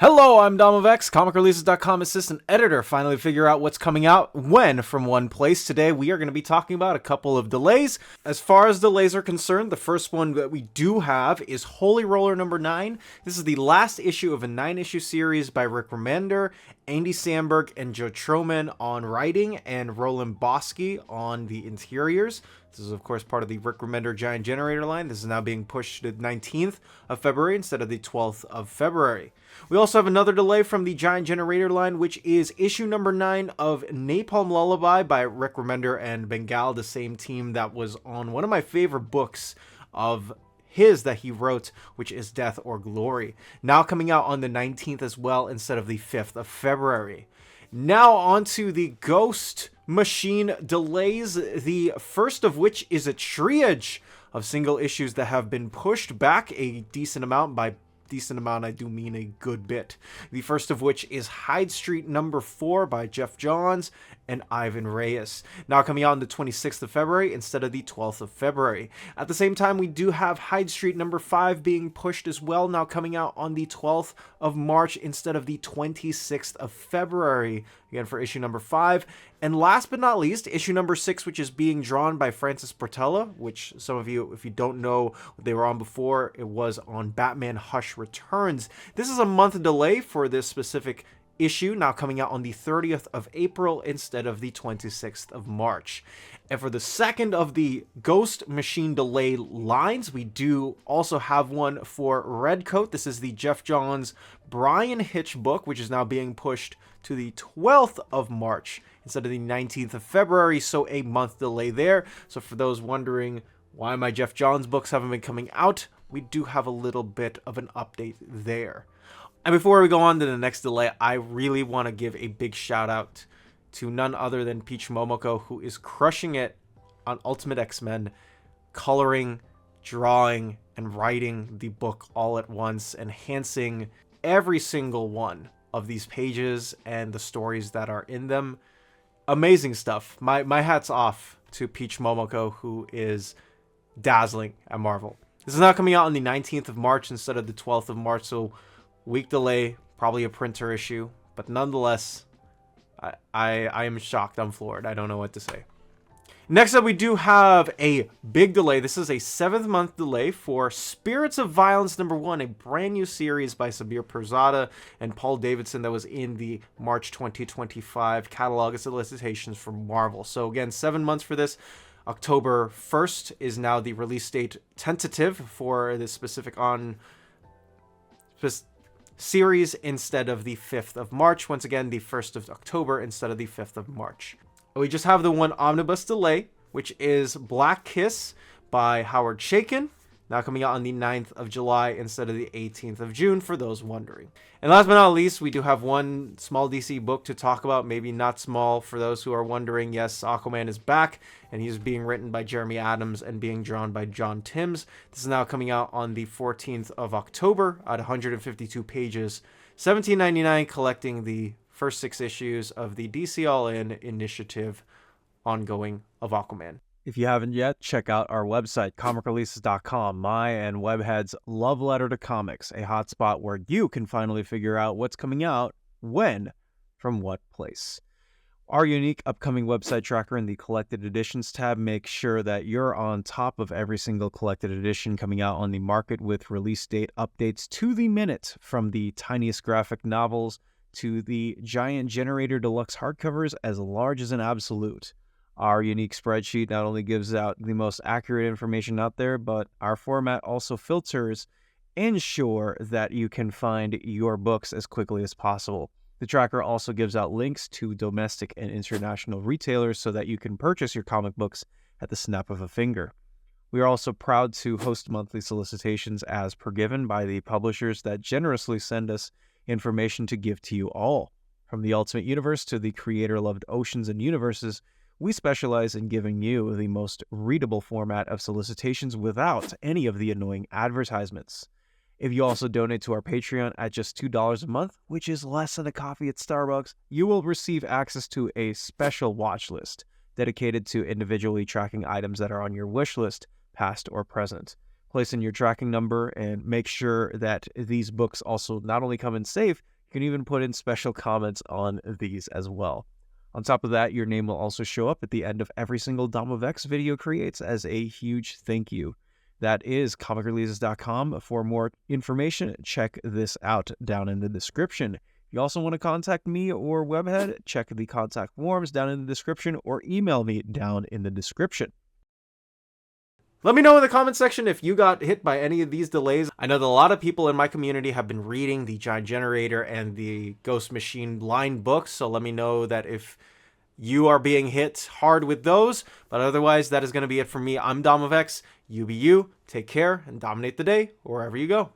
Hello, I'm Dom of X, comicreleases.com assistant editor. Finally figure out what's coming out when from one place. Today we are going to be talking about a couple of delays. As far as delays are concerned, the first one that we do have is Holy Roller number 9. This is the last issue of a 9-issue series by Rick Remender, Andy Samberg, and Joe Troman on writing, and Roland Bosky on the interiors. This is, of course, part of the Rick Remender Giant Generator line. This is now being pushed to the 19th of February instead of the 12th of February. We also have another delay from the Giant Generator line, which is issue number 9 of Napalm Lullaby by Rick Remender and Bengal, the same team that was on one of my favorite books of his that he wrote, which is Death or Glory. Now coming out on the 19th as well instead of the 5th of February. Now on to the Ghost Machine delays, the first of which is a triage of single issues that have been pushed back a decent amount. By decent amount, I do mean a good bit. The first of which is Hyde Street number 4 by Jeff Johns and Ivan Reyes. Now coming out on the 26th of February instead of the 12th of February. At the same time, we do have Hyde Street number 5 being pushed as well, now coming out on the 12th of March instead of the 26th of February, again for issue number 5. And last but not least, issue number 6, which is being drawn by Francis Portela, which some of you, if you don't know what they were on before, it was on Batman Hush Returns. This is a month delay for this specific issue, now coming out on the 30th of April instead of the 26th of March. And for the second of the Ghost Machine delay lines, we do also have one for Redcoat. This is the Jeff Johns Brian Hitch book, which is now being pushed to the 12th of March instead of the 19th of February, so a month delay there. So for those wondering why my Jeff Johns books haven't been coming out, we do have a little bit of an update there. And before we go on to the next delay, I really want to give a big shout out to none other than Peach Momoko, who is crushing it on Ultimate X-Men, coloring, drawing, and writing the book all at once, enhancing every single one of these pages and the stories that are in them. Amazing stuff. My hat's off to Peach Momoko, who is dazzling at Marvel. This is now coming out on the 19th of March instead of the 12th of March, so week delay, probably a printer issue, but nonetheless, I am shocked. I'm floored. I don't know what to say. Next up, we do have a big delay. This is a 7th-month delay for Spirits of Violence number 1, a brand new series by Sabir Pirzada and Paul Davidson that was in the March 2025 catalog of solicitations from Marvel. So again, 7 months for this. October 1st is now the release date tentative for this specific series instead of the 5th of March. Once again, the 1st of October instead of the 5th of March. We just have the one omnibus delay, which is Black Kiss by Howard Chaykin, now coming out on the 9th of July instead of the 18th of June, for those wondering. And last but not least, we do have one small DC book to talk about, maybe not small for those who are wondering. Yes, Aquaman is back, and he's being written by Jeremy Adams and being drawn by John Timms. This is now coming out on the 14th of October at 152 pages, $17.99, collecting the first 6 issues of the DC All-In initiative ongoing of Aquaman. If you haven't yet, check out our website, comicreleases.com, my and Webhead's love letter to comics, a hotspot where you can finally figure out what's coming out, when, from what place. Our unique upcoming website tracker in the Collected Editions tab makes sure that you're on top of every single collected edition coming out on the market, with release date updates to the minute, from the tiniest graphic novels to the Giant Generator Deluxe hardcovers as large as an absolute. Our unique spreadsheet not only gives out the most accurate information out there, but our format also filters, ensure that you can find your books as quickly as possible. The tracker also gives out links to domestic and international retailers so that you can purchase your comic books at the snap of a finger. We are also proud to host monthly solicitations as per given by the publishers that generously send us information to give to you all. From the Ultimate Universe to the creator-loved Oceans and Universes, we specialize in giving you the most readable format of solicitations without any of the annoying advertisements. If you also donate to our Patreon at just $2 a month, which is less than a coffee at Starbucks, you will receive access to a special watch list dedicated to individually tracking items that are on your wish list, past or present. place in your tracking number, and make sure that these books also not only come in safe, you can even put in special comments on these as well. On top of that, your name will also show up at the end of every single Dom of X video creates as a huge thank you. That is comicreleases.com. For more information, check this out down in the description. If you also want to contact me or Webhead, check the contact forms down in the description or email me down in the description. Let me know in the comment section if you got hit by any of these delays. I know that a lot of people in my community have been reading the Giant Generator and the Ghost Machine line books, so let me know that if you are being hit hard with those. But otherwise, that is going to be it for me. I'm Dom of X. You be you. Take care and dominate the day wherever you go.